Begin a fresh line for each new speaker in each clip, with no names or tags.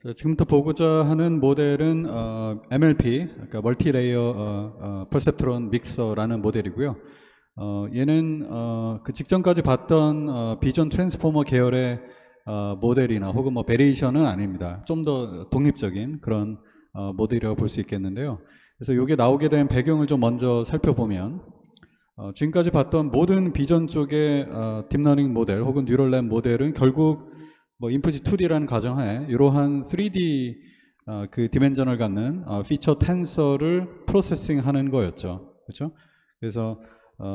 자, 지금부터 보고자 하는 모델은 MLP, 그러니까 멀티레이어 퍼셉트론 믹서라는 모델이고요. 얘는 그 직전까지 봤던 비전 트랜스포머 계열의 모델이나 혹은 뭐 베리에이션은 아닙니다. 좀 더 독립적인 그런 모델이라고 볼 수 있겠는데요. 그래서 이게 나오게 된 배경을 좀 먼저 살펴보면, 지금까지 봤던 모든 비전 쪽의 딥러닝 모델 혹은 뉴럴넷 모델은 결국 뭐 인풋이 2D라는 가정하에 이러한 3D 그 디멘전을 갖는 피처 텐서를 프로세싱하는 거였죠. 그렇죠? 그래서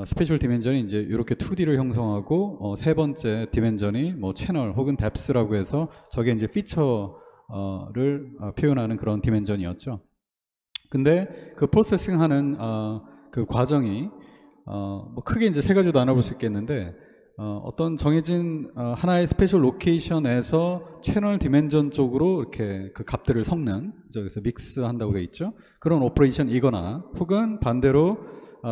스페셜 디멘전이 이제 이렇게 2D를 형성하고 세 번째 디멘전이 뭐 채널 혹은 뎁스라고 해서 저게 이제 피처를 표현하는 그런 디멘전이었죠. 근데 그 프로세싱하는 그 과정이 뭐 크게 이제 세 가지도 나눠볼 수 있겠는데, 어떤 정해진 하나의 스페셜 로케이션에서 채널 디멘전 쪽으로 이렇게 그 값들을 섞는, 그래서 믹스한다고 되어 있죠. 그런 오퍼레이션이거나 혹은 반대로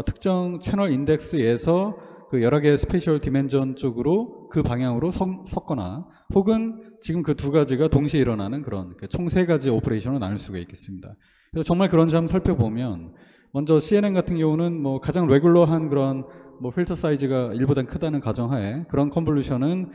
특정 채널 인덱스에서 그 여러 개의 스페셜 디멘전 쪽으로 그 방향으로 섞거나 혹은 지금 그 두 가지가 동시에 일어나는 그런 총 세 가지 오퍼레이션으로 나눌 수가 있겠습니다. 그래서 정말 그런지 한번 살펴보면, 먼저 CNN 같은 경우는 뭐 가장 레귤러한 그런 뭐 필터 사이즈가 1보다 크다는 가정하에 그런 컨볼루션은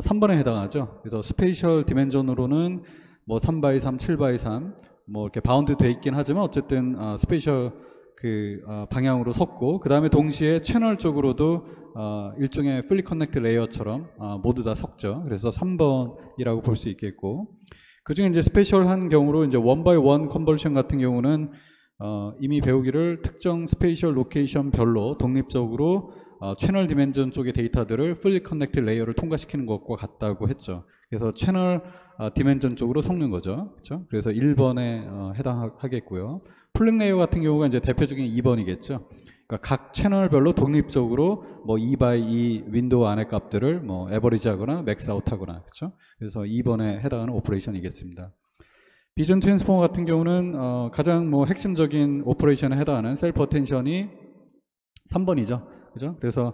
3번에 해당하죠. 그래서 스페이셜 디멘전으로는 뭐 3x3, 7x3 뭐 이렇게 바운드 돼 있긴 하지만 어쨌든 스페이셜 그 방향으로 섰고, 그 다음에 동시에 채널 쪽으로도 일종의 풀리 커넥트 레이어처럼 모두 다 섰죠. 그래서 3번이라고 볼 수 있겠고, 그 중에 이제 스페셜한 경우로 이제 1x1 컨볼루션 같은 경우는 이미 배우기를 특정 스페이셜 로케이션 별로 독립적으로 채널 디멘전 쪽의 데이터들을 풀리 커넥트 레이어를 통과시키는 것과 같다고 했죠. 그래서 채널 디멘전 쪽으로 섞는 거죠. 그렇죠? 그래서 1번에 해당하겠고요. 풀링 레이어 같은 경우가 이제 대표적인 2번이겠죠. 그러니까 각 채널별로 독립적으로 뭐 2x2 윈도우 안의 값들을 뭐 에버리지하거나 맥스아웃하거나, 그렇죠? 그래서 2번에 해당하는 오퍼레이션이겠습니다. 비전 트랜스포머 같은 경우는 가장 뭐 핵심적인 오퍼레이션에 해당하는 셀프 어텐션이 3번이죠. 그죠? 그래서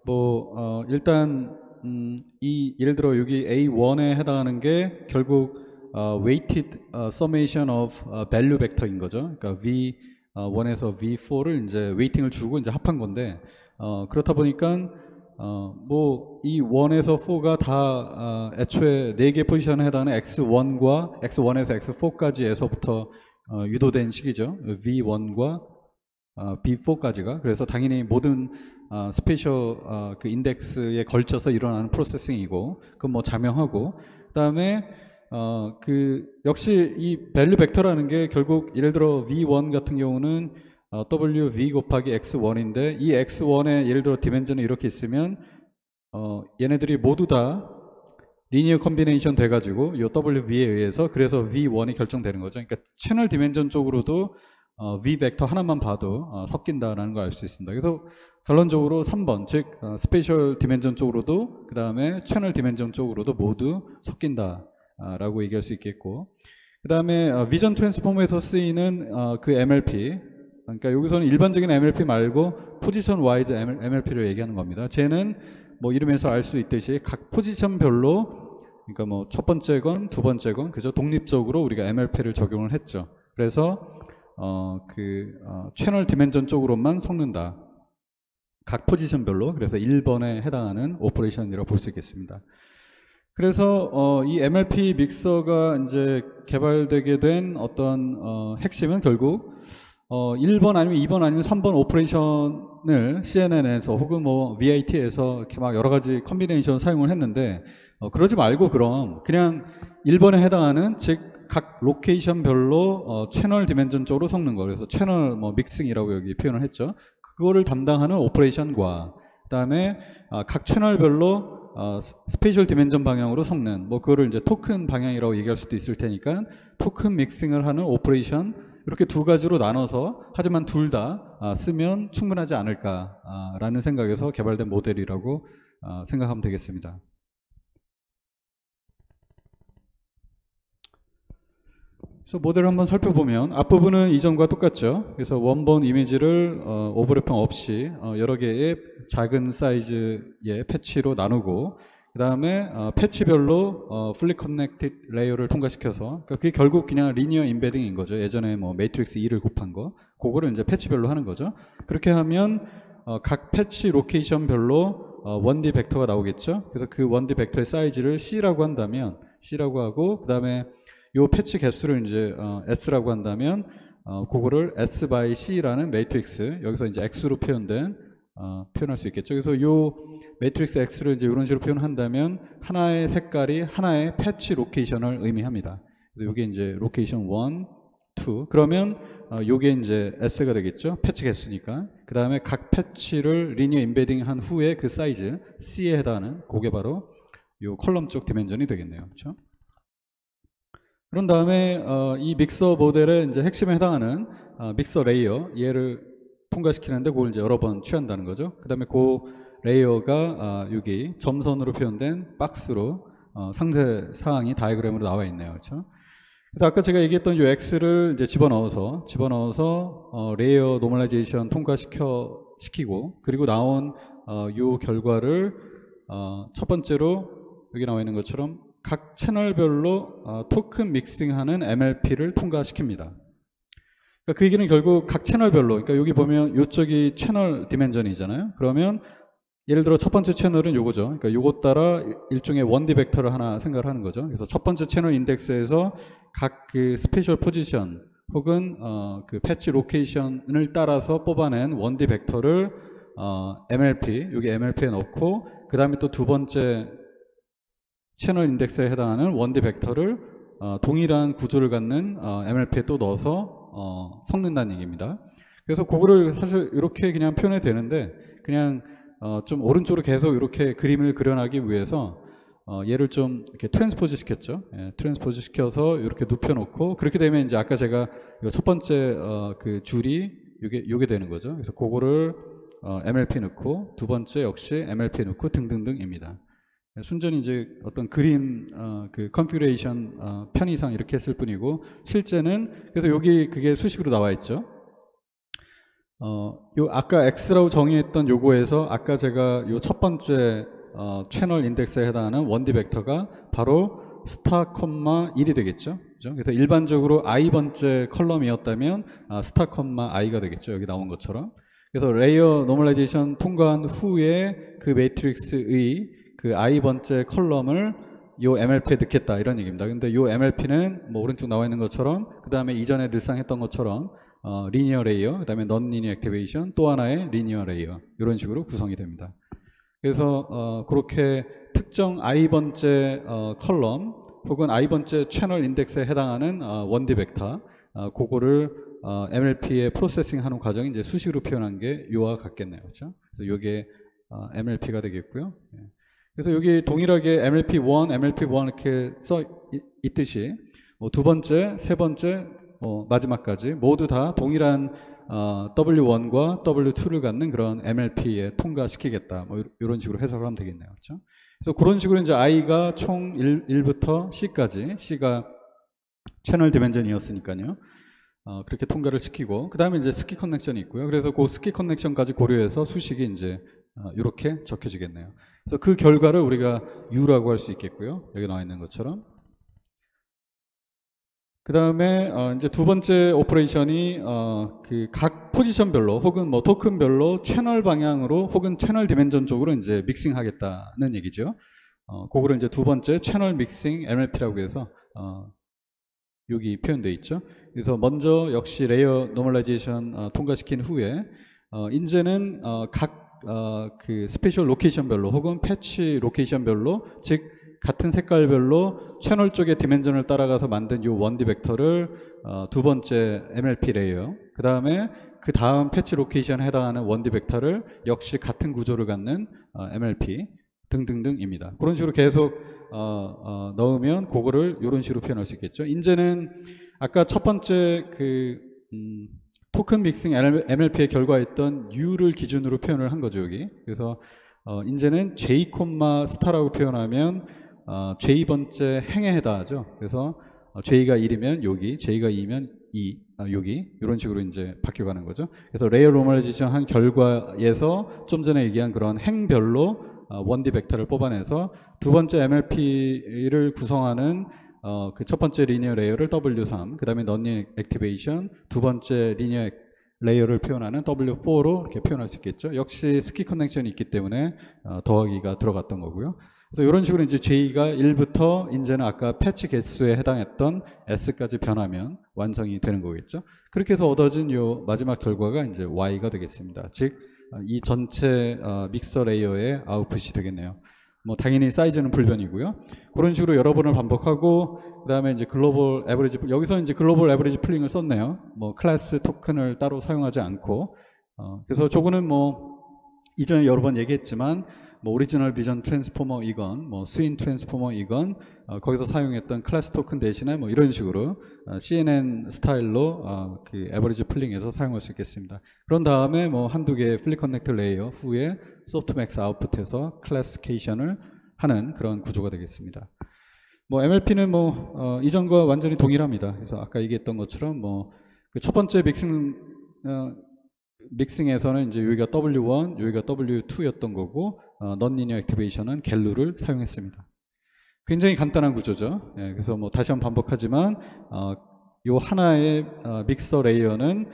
뭐 일단 예를 들어 여기 A1에 해당하는 게 결국 weighted summation of value vector인 거죠. 그러니까 V1에서 V4를 이제 웨이팅을 주고 이제 합한 건데, 그렇다 보니까 뭐 이 1에서 4가 다 애초에 4개 포지션에 해당하는 X1과 X1에서 X4까지에서부터 유도된 식이죠. V1과 B4까지가. 그래서 당연히 모든 스페셜 그 인덱스에 걸쳐서 일어나는 프로세싱이고, 그건 뭐 자명하고, 그다음에 그 역시 이 밸류 벡터라는 게 결국 예를 들어 V1 같은 경우는 WV 곱하기 X1인데, 이 X1에 예를 들어 디멘전이 이렇게 있으면 얘네들이 모두 다 리니어 컨비네이션 돼가지고 이 WV에 의해서 그래서 V1이 결정되는 거죠. 그러니까 채널 디멘전 쪽으로도 V 벡터 하나만 봐도 섞인다라는 걸 알 수 있습니다. 그래서 결론적으로 3번, 즉 스페셜 디멘전 쪽으로도 그 다음에 채널 디멘전 쪽으로도 모두 섞인다라고 얘기할 수 있겠고, 그 다음에 비전 트랜스포머에서 쓰이는 그 MLP, 그러니까 여기서는 일반적인 MLP 말고 포지션 와이즈 MLP를 얘기하는 겁니다. 쟤는 뭐 이름에서 알 수 있듯이 각 포지션별로, 그러니까 뭐 첫 번째 건, 두 번째 건, 그죠? 독립적으로 우리가 MLP를 적용을 했죠. 그래서 채널 디멘전 쪽으로만 섞는다. 각 포지션별로. 그래서 1번에 해당하는 오퍼레이션이라고 볼 수 있겠습니다. 그래서 이 MLP 믹서가 이제 개발되게 된 어떤 핵심은 결국 1번 아니면 2번 아니면 3번 오퍼레이션을 CNN에서 혹은 뭐 VIT에서 이렇게 막 여러 가지 컨비네이션 사용을 했는데, 그러지 말고 그럼 그냥 1번에 해당하는, 즉 각 로케이션별로 채널 디멘전 쪽으로 섞는 거. 그래서 채널 뭐 믹싱이라고 여기 표현을 했죠. 그거를 담당하는 오퍼레이션과 그다음에 각 채널별로 스페셜 디멘전 방향으로 섞는, 뭐 그거를 이제 토큰 방향이라고 얘기할 수도 있을 테니까 토큰 믹싱을 하는 오퍼레이션, 이렇게 두 가지로 나눠서, 하지만 둘 다 쓰면 충분하지 않을까라는 생각에서 개발된 모델이라고 생각하면 되겠습니다. 그래서 모델을 한번 살펴보면 앞부분은 이전과 똑같죠. 그래서 원본 이미지를 오버래핑 없이 여러 개의 작은 사이즈의 패치로 나누고, 그 다음에 패치별로 fully connected 레이어를 통과시켜서, 그러니까 그게 결국 그냥 리니어 임베딩인 거죠. 예전에 뭐 매트릭스 2를 곱한 거, 그거를 이제 패치별로 하는 거죠. 그렇게 하면 각 패치 로케이션별로 1D 벡터가 나오겠죠. 그래서 그 1D 벡터의 사이즈를 C라고 한다면, C라고 하고, 그 다음에 요 패치 개수를 이제 S라고 한다면, 그거를 S by C라는 매트릭스, 여기서 이제 X로 표현할 수 있겠죠. 그래서 요 매트릭스 X를 이제 이런 식으로 표현한다면 하나의 색깔이 하나의 패치 로케이션을 의미합니다. 그래서 이게 이제 로케이션 1, 2. 그러면 요게 이제 S가 되겠죠. 패치 개수니까. 그 다음에 각 패치를 리니어 임베딩 한 후에 그 사이즈 C에 해당하는 그게 바로 요 컬럼 쪽 디멘전이 되겠네요. 그렇죠? 그런 다음에 이 믹서 모델의 이제 핵심에 해당하는 믹서 레이어 얘를 통과시키는데 그걸 이제 여러 번 취한다는 거죠. 그 다음에 그 레이어가 여기 점선으로 표현된 박스로 상세 사항이 다이어그램으로 나와 있네요. 그렇죠? 그래서 아까 제가 얘기했던 이 X를 이제 집어넣어서 레이어 노멀라이제이션 통과시키고 그리고 나온 이 결과를 첫 번째로 여기 나와 있는 것처럼 각 채널별로 토큰 믹싱하는 MLP를 통과시킵니다. 그러니까 그 얘기는 결국 각 채널별로, 그러니까 여기 보면 이쪽이 채널 디멘전이잖아요. 그러면 예를 들어 첫 번째 채널은 요거죠. 그러니까 요거 따라 일종의 1D 벡터를 하나 생각을 하는 거죠. 그래서 첫 번째 채널 인덱스에서 각 그 스페셜 포지션 혹은 그 패치 로케이션을 따라서 뽑아낸 1D 벡터를 MLP, 여기 MLP에 넣고 그 다음에 또 두 번째 채널 인덱스에 해당하는 1D 벡터를 동일한 구조를 갖는 MLP에 또 넣어서 섞는다는 얘기입니다. 그래서 그거를 사실 이렇게 그냥 표현해도 되는데 그냥 좀 오른쪽으로 계속 이렇게 그림을 그려나기 위해서 얘를 좀 이렇게 트랜스포즈 시켰죠. 예, 트랜스포즈 시켜서 이렇게 눕혀놓고 그렇게 되면 이제 아까 제가 첫 번째 그 줄이 요게 되는 거죠. 그래서 그거를 MLP 넣고 두 번째 역시 MLP 넣고 등등등입니다. 순전히 이제 어떤 그림 그 컨피그레이션 편의상 이렇게 했을 뿐이고 실제는 그래서 여기 그게 수식으로 나와 있죠. 요 아까 X라고 정의했던 요거에서 아까 제가 요 첫 번째 채널 인덱스에 해당하는 1D 벡터가 바로 스타, 1이 되겠죠. 그죠? 그래서 일반적으로 i번째 컬럼이었다면 스타, i가 되겠죠. 여기 나온 것처럼. 그래서 레이어 노멀라이제이션 통과한 후에 그 매트릭스의 그 i번째 컬럼을 요 MLP에 넣겠다 이런 얘기입니다. 근데 요 MLP는 뭐 오른쪽 나와 있는 것처럼 그 다음에 이전에 늘상 했던 것처럼 리니어 레이어, 그 다음에 넌 리니어 액티베이션, 또 하나의 리니어 레이어 이런 식으로 구성이 됩니다. 그래서 그렇게 특정 i번째 컬럼 혹은 i번째 채널 인덱스에 해당하는 1D 벡터 그거를 MLP에 프로세싱하는 과정이 이제 수식으로 표현한 게 요와 같겠네요. 그렇죠? 그래서 요게 MLP가 되겠고요. 그래서 여기 동일하게 MLP1, MLP1 이렇게 써 있듯이 두 번째, 세 번째, 마지막까지 모두 다 동일한 W1과 W2를 갖는 그런 MLP에 통과시키겠다. 뭐 이런 식으로 해석을 하면 되겠네요. 그렇죠? 그래서 그런 식으로 이제 I가 총 1부터 C까지, C가 채널 디멘전이었으니까요. 그렇게 통과를 시키고, 그 다음에 이제 스키 커넥션이 있고요. 그래서 그 스키 커넥션까지 고려해서 수식이 이제 이렇게 적혀지겠네요. 그래서 그 결과를 우리가 U라고 할 수 있겠고요. 여기 나와 있는 것처럼. 그 다음에 이제 두 번째 오퍼레이션이 그 각 포지션별로 혹은 뭐 토큰별로 채널 방향으로 혹은 채널 디멘전 쪽으로 이제 믹싱하겠다는 얘기죠. 그거를 이제 두 번째 채널 믹싱 MLP라고 해서 여기 표현되어 있죠. 그래서 먼저 역시 레이어 노멀라이제이션 통과시킨 후에 이제는 각 그 스페셜 로케이션별로 혹은 패치 로케이션별로 즉 같은 색깔별로 채널 쪽의 디멘전을 따라가서 만든 이 1D 벡터를 두 번째 MLP 레이어 그 다음에 그 다음 패치 로케이션에 해당하는 1D 벡터를 역시 같은 구조를 갖는 MLP 등등등입니다. 그런 식으로 계속 넣으면 그거를 이런 식으로 표현할 수 있겠죠. 이제는 아까 첫 번째 그 토큰 믹싱 MLP의 결과였던 U를 기준으로 표현을 한 거죠, 여기. 그래서 이제는 J, 스타라고 표현하면 J번째 행에 해당하죠. 그래서 J가 1이면 여기, J가 2면 2, 여기 이런 식으로 이제 바뀌어가는 거죠. 그래서 레이어 노멀라이제이션 한 결과에서 좀 전에 얘기한 그런 행별로 1D 벡터를 뽑아내서 두 번째 MLP를 구성하는 그 첫 번째 리니어 레이어를 W3, 그 다음에 넌리니어 액티베이션, 두 번째 리니어 레이어를 표현하는 W4로 이렇게 표현할 수 있겠죠. 역시 스키 커넥션이 있기 때문에 더하기가 들어갔던 거고요. 그래서 이런 식으로 이제 J가 1부터 이제는 아까 패치 개수에 해당했던 S까지 변하면 완성이 되는 거겠죠. 그렇게 해서 얻어진 요 마지막 결과가 이제 Y가 되겠습니다. 즉, 이 전체 믹서 레이어의 아웃풋이 되겠네요. 뭐 당연히 사이즈는 불변이고요. 그런 식으로 여러 번을 반복하고 그 다음에 이제 글로벌 에버리지, 여기서 이제 글로벌 에버리지 풀링을 썼네요. 뭐 클래스 토큰을 따로 사용하지 않고 그래서 저거는 뭐 이전에 여러 번 얘기했지만 뭐 오리지널 비전 트랜스포머이건 뭐 스윈 트랜스포머이건 거기서 사용했던 클래스 토큰 대신에 뭐 이런 식으로 CNN 스타일로 그 에버리지 풀링에서 사용할 수 있겠습니다. 그런 다음에 뭐 한두 개의 플립 커넥터 레이어 후에 소프트맥스 아웃풋에서 클래시피케이션을 하는 그런 구조가 되겠습니다. 뭐 MLP는 뭐 이전과 완전히 동일합니다. 그래서 아까 얘기했던 것처럼 뭐 그 첫 번째 믹싱에서는 이제 여기가 W1, 여기가 W2였던 거고 넌리니어 액티베이션은 갤루를 사용했습니다. 굉장히 간단한 구조죠. 예, 그래서 뭐 다시 한번 반복하지만 요 하나의 믹서 레이어는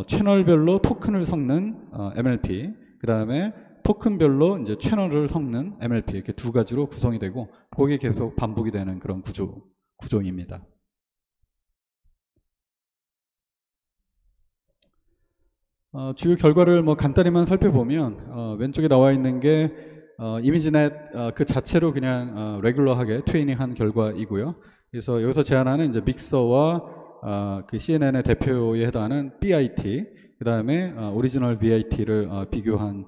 채널별로 토큰을 섞는 MLP, 그 다음에 토큰별로 이제 채널을 섞는 MLP 이렇게 두 가지로 구성이 되고 그게 계속 반복이 되는 그런 구조입니다. 주요 결과를 뭐 간단히만 살펴보면 왼쪽에 나와 있는 게 이미지넷 그 자체로 그냥 레귤러하게 트레이닝한 결과이고요. 그래서 여기서 제안하는 이제 믹서와 그 CNN의 대표에 해당하는 BIT, 그 다음에 오리지널 VIT를 비교한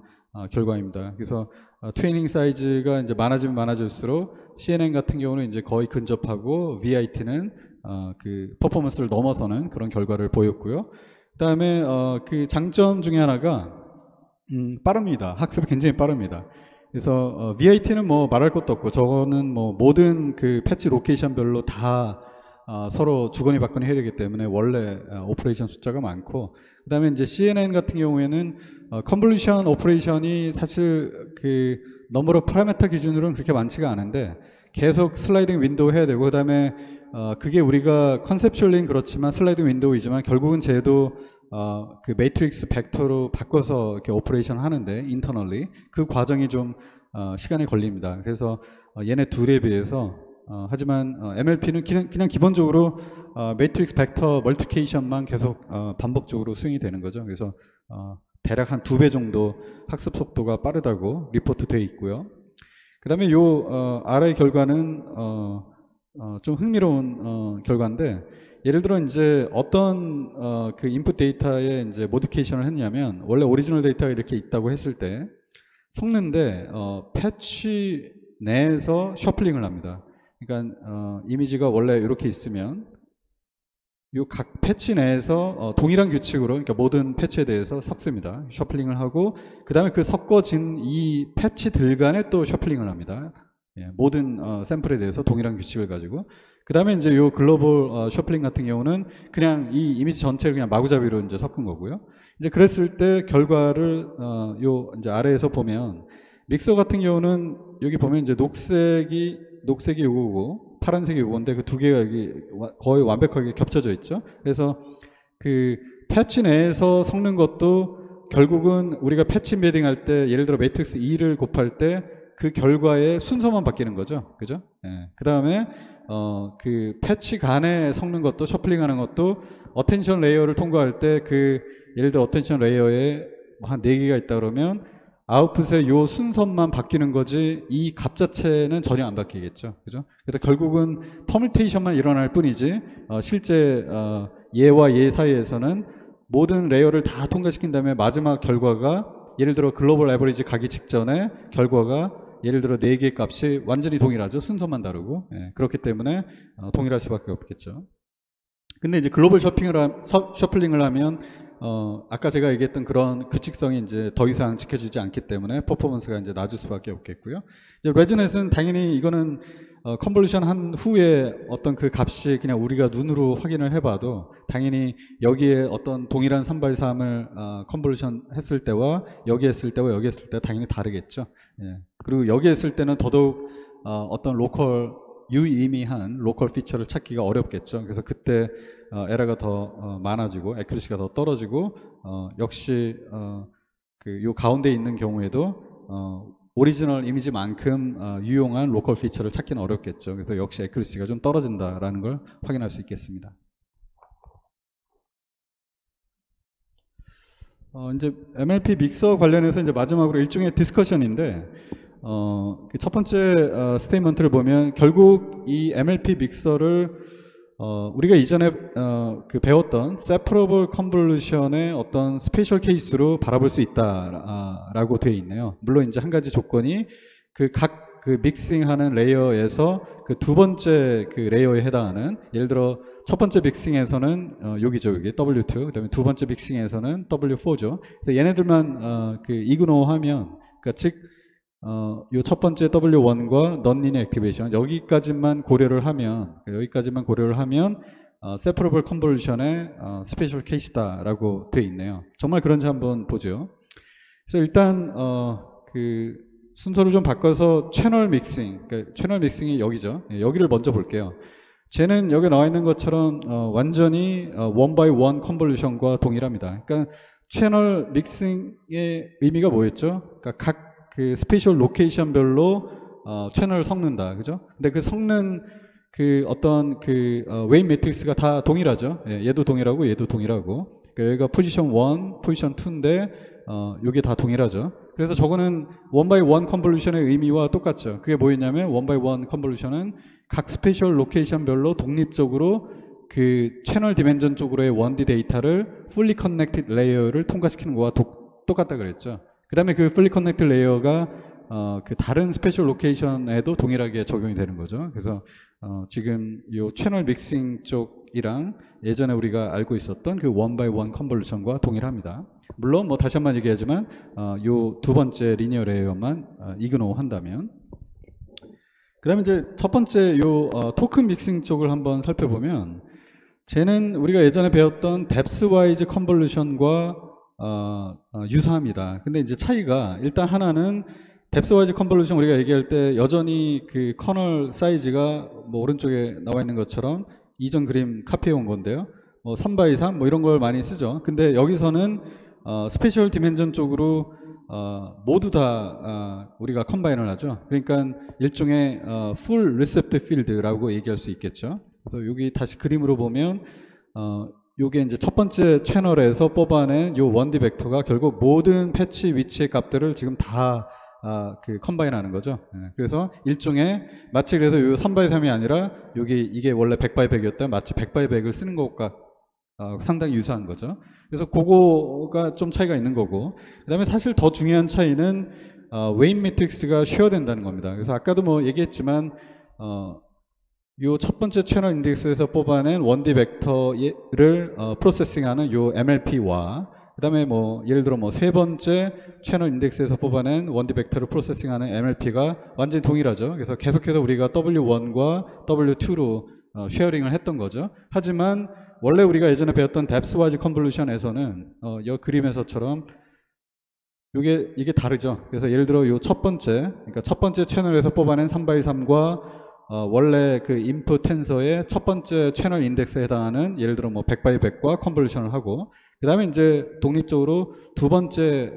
결과입니다. 그래서 트레이닝 사이즈가 이제 많아지면 많아질수록 CNN 같은 경우는 이제 거의 근접하고 VIT는 그 퍼포먼스를 넘어서는 그런 결과를 보였고요. 그 다음에 그 장점 중에 하나가 빠릅니다. 학습이 굉장히 빠릅니다. 그래서 VIT는 뭐 말할 것도 없고 저거는 뭐 모든 그 패치 로케이션별로 다 서로 주거니 받거니 해야 되기 때문에 원래 오퍼레이션 숫자가 많고, 그 다음에 이제 CNN 같은 경우에는 컨볼루션 오퍼레이션이 사실 그 넘버 오브 파라미터 기준으로는 그렇게 많지가 않은데 계속 슬라이딩 윈도우 해야 되고, 그 다음에 그게 우리가 컨셉츄얼리는 그렇지만 슬라이딩 윈도우이지만 결국은 쟤도 그 매트릭스 벡터로 바꿔서 이렇게 오퍼레이션 하는데 인터널리 그 과정이 좀 시간이 걸립니다. 그래서 얘네 둘에 비해서 하지만 MLP는 그냥 기본적으로 매트릭스 벡터 멀티플리케이션만 계속 반복적으로 스윙이 되는 거죠. 그래서 대략 한 2배 정도 학습 속도가 빠르다고 리포트 되어 있고요. 그 다음에 요 아래 결과는 좀 흥미로운 결과인데, 예를 들어 이제 어떤 그 인풋 데이터에 이제 모디피케이션을 했냐면, 원래 오리지널 데이터가 이렇게 있다고 했을 때 섞는데 패치 내에서 셔플링을 합니다. 그러니까 이미지가 원래 이렇게 있으면 요 각 패치 내에서 동일한 규칙으로, 그러니까 모든 패치에 대해서 섞습니다. 셔플링을 하고 그 다음에 그 섞어진 이 패치들 간에 또 셔플링을 합니다. 예, 모든 샘플에 대해서 동일한 규칙을 가지고. 그 다음에 이제 요 글로벌 셔플링 같은 경우는 그냥 이 이미지 전체를 그냥 마구잡이로 이제 섞은 거고요. 이제 그랬을 때 결과를 요 이제 아래에서 보면 믹서 같은 경우는 여기 보면 이제 녹색이 요거고 파란색이 요건데 그 두 개가 여기 거의 완벽하게 겹쳐져 있죠. 그래서 그 패치 내에서 섞는 것도 결국은 우리가 패치 임베딩 할 때 예를 들어 매트릭스 2를 곱할 때 그 결과의 순서만 바뀌는 거죠. 그죠? 예. 그 다음에 그 패치 간에 섞는 것도, 셔플링하는 것도 어텐션 레이어를 통과할 때 그 예를 들어 어텐션 레이어에 한 4개가 있다 그러면 아웃풋의 요 순서만 바뀌는 거지 이 값 자체는 전혀 안 바뀌겠죠. 그죠? 그래서 결국은 퍼뮤테이션만 일어날 뿐이지 실제 얘와 얘 사이에서는 모든 레이어를 다 통과시킨 다음에 마지막 결과가 예를 들어 글로벌 에버리지 가기 직전에 결과가 예를 들어 4개의 값이 완전히 동일하죠. 순서만 다르고. 예, 그렇기 때문에 동일할 수밖에 없겠죠. 근데 이제 글로벌 셔플링을 하면 아까 제가 얘기했던 그런 규칙성이 이제 더 이상 지켜지지 않기 때문에 퍼포먼스가 이제 낮을 수밖에 없겠고요. 이제 레즈넷은 당연히 이거는 컨볼루션 한 후에 어떤 그 값이 그냥 우리가 눈으로 확인을 해봐도 당연히 여기에 어떤 동일한 3x3을 컨볼루션 했을 때와 여기 했을 때와 여기 했을 때 당연히 다르겠죠. 예. 그리고 여기 했을 때는 더더욱 어떤 로컬 유의미한 로컬 피처를 찾기가 어렵겠죠. 그래서 그때 에러가 더 많아지고 애큐러시가 더 떨어지고 역시 그 요 가운데 있는 경우에도 오리지널 이미지만큼 유용한 로컬 피처를 찾기는 어렵겠죠. 그래서 역시 애큐러시가 좀 떨어진다라는 걸 확인할 수 있겠습니다. 이제 MLP 믹서 관련해서 이제 마지막으로 일종의 디스커션인데 첫 번째 스테이트먼트를 보면 결국 이 MLP 믹서를 우리가 이전에 그 배웠던 separable convolution의 어떤 스페셜 케이스로 바라볼 수 있다라고 되어 있네요. 물론 이제 한 가지 조건이 그 각 그 믹싱하는 레이어에서 그 두 번째 그 레이어에 해당하는, 예를 들어 첫 번째 믹싱에서는 여기죠, 여기 W2, 그다음에 두 번째 믹싱에서는 W4죠. 그래서 얘네들만 그 이그노하면, 그러니까 즉 요 첫 번째 W1과 non-linear activation 여기까지만 고려를 하면 separable convolution의 스페셜 케이스다라고 되어 있네요. 정말 그런지 한번 보죠. 그래서 일단 그 순서를 좀 바꿔서 채널 믹싱, 그러니까 채널 믹싱이 여기죠. 여기를 먼저 볼게요. 쟤는 여기 나와 있는 것처럼 완전히 one by one 컨볼루션과 동일합니다. 그러니까 채널 믹싱의 의미가 뭐였죠? 그러니까 각 그 스페셜 로케이션별로 채널을 섞는다, 그죠? 근데 그 섞는 그 어떤 그 웨이 매트릭스가 다 동일하죠. 예, 얘도 동일하고 얘도 동일하고. 그러니까 여기가 포지션 1, 포지션 2인데 이게 다 동일하죠. 그래서 저거는 one by one 컨볼루션의 의미와 똑같죠. 그게 뭐였냐면 one by one 컨볼루션은 각 스페셜 로케이션별로 독립적으로 그 채널 디멘전 쪽으로의 1D 데이터를 fully connected 레이어를 통과시키는 거와 똑같다 그랬죠. 그 다음에 그 fully connected 레이어가 그 다른 스페셜 로케이션에도 동일하게 적용이 되는 거죠. 그래서 지금 이 채널 믹싱 쪽이랑 예전에 우리가 알고 있었던 그 one by one 컨볼루션과 동일합니다. 물론 뭐 다시 한번 얘기하지만 요 두 번째 리니어 레이어만 이그노 한다면. 그 다음에 이제 첫 번째 요 토큰 믹싱 쪽을 한번 살펴보면, 쟤는 우리가 예전에 배웠던 뎁스 와이즈 컨볼루션과 유사합니다. 근데 이제 차이가, 일단 하나는 뎁스 와이즈 컨볼루션 우리가 얘기할 때 여전히 그 커널 사이즈가 뭐 오른쪽에 나와 있는 것처럼 이전 그림 카피해 온 건데요. 뭐 3x3 뭐 이런 걸 많이 쓰죠. 근데 여기서는 스페셜 디멘전 쪽으로 모두 다 우리가 컴바인을 하죠. 그러니까 일종의 full receptive field라고 얘기할 수 있겠죠. 그래서 여기 다시 그림으로 보면 요게 이제 첫 번째 채널에서 뽑아낸 요 1D 벡터가 결국 모든 패치 위치의 값들을 지금 다 그 컴바인 하는 거죠. 그래서 일종의 마치 그래서 요 3x3이 아니라 여기 이게 원래 100x100이었다 마치 100x100을 쓰는 것과 상당히 유사한 거죠. 그래서 그거가 좀 차이가 있는 거고, 그 다음에 사실 더 중요한 차이는 웨이 매트릭스가 쉬어야 된다는 겁니다. 그래서 아까도 뭐 얘기했지만 요 첫 번째 채널 인덱스에서 뽑아낸 1D 벡터를 프로세싱하는 요 MLP와 그 다음에 뭐 예를 들어 뭐 세 번째 채널 인덱스에서 뽑아낸 1D 벡터를 프로세싱하는 MLP가 완전히 동일하죠. 그래서 계속해서 우리가 W1과 W2로 쉐어링을 했던 거죠. 하지만 원래 우리가 예전에 배웠던 뎁스 와이즈 컨볼루션에서는 이 그림에서처럼 이게 다르죠. 그래서 예를 들어 요 첫 번째, 그러니까 첫 번째 채널에서 뽑아낸 3x3과 원래 그 인풋 텐서의 첫 번째 채널 인덱스에 해당하는 예를 들어 뭐 100x100과 컨볼루션을 하고, 그 다음에 이제 독립적으로 두 번째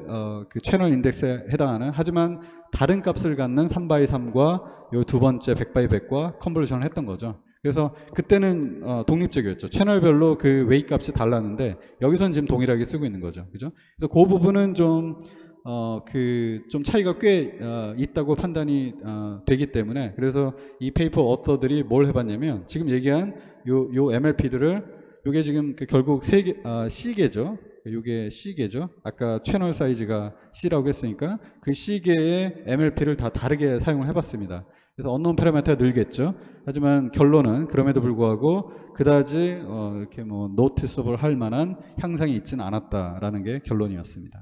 그 채널 인덱스에 해당하는 하지만 다른 값을 갖는 3x3과 요 두 번째 100x100과 컨볼루션을 했던 거죠. 그래서 그때는 독립적이었죠. 채널별로 그 웨이 값이 달랐는데 여기서는 지금 동일하게 쓰고 있는 거죠. 그죠? 그래서 그 부분은 좀 좀 차이가 꽤 있다고 판단이 되기 때문에, 그래서 이 페이퍼 어터들이 뭘 해봤냐면 지금 얘기한 요 MLP들을 요게 지금 결국 C계죠. 요게 C계죠. 아까 채널 사이즈가 C라고 했으니까 그 C계의 MLP를 다 다르게 사용을 해봤습니다. 그래서 언노운 파라미터가 늘겠죠. 하지만 결론은 그럼에도 불구하고 그다지 이렇게 뭐 노티서블 할 만한 향상이 있지는 않았다라는 게 결론이었습니다.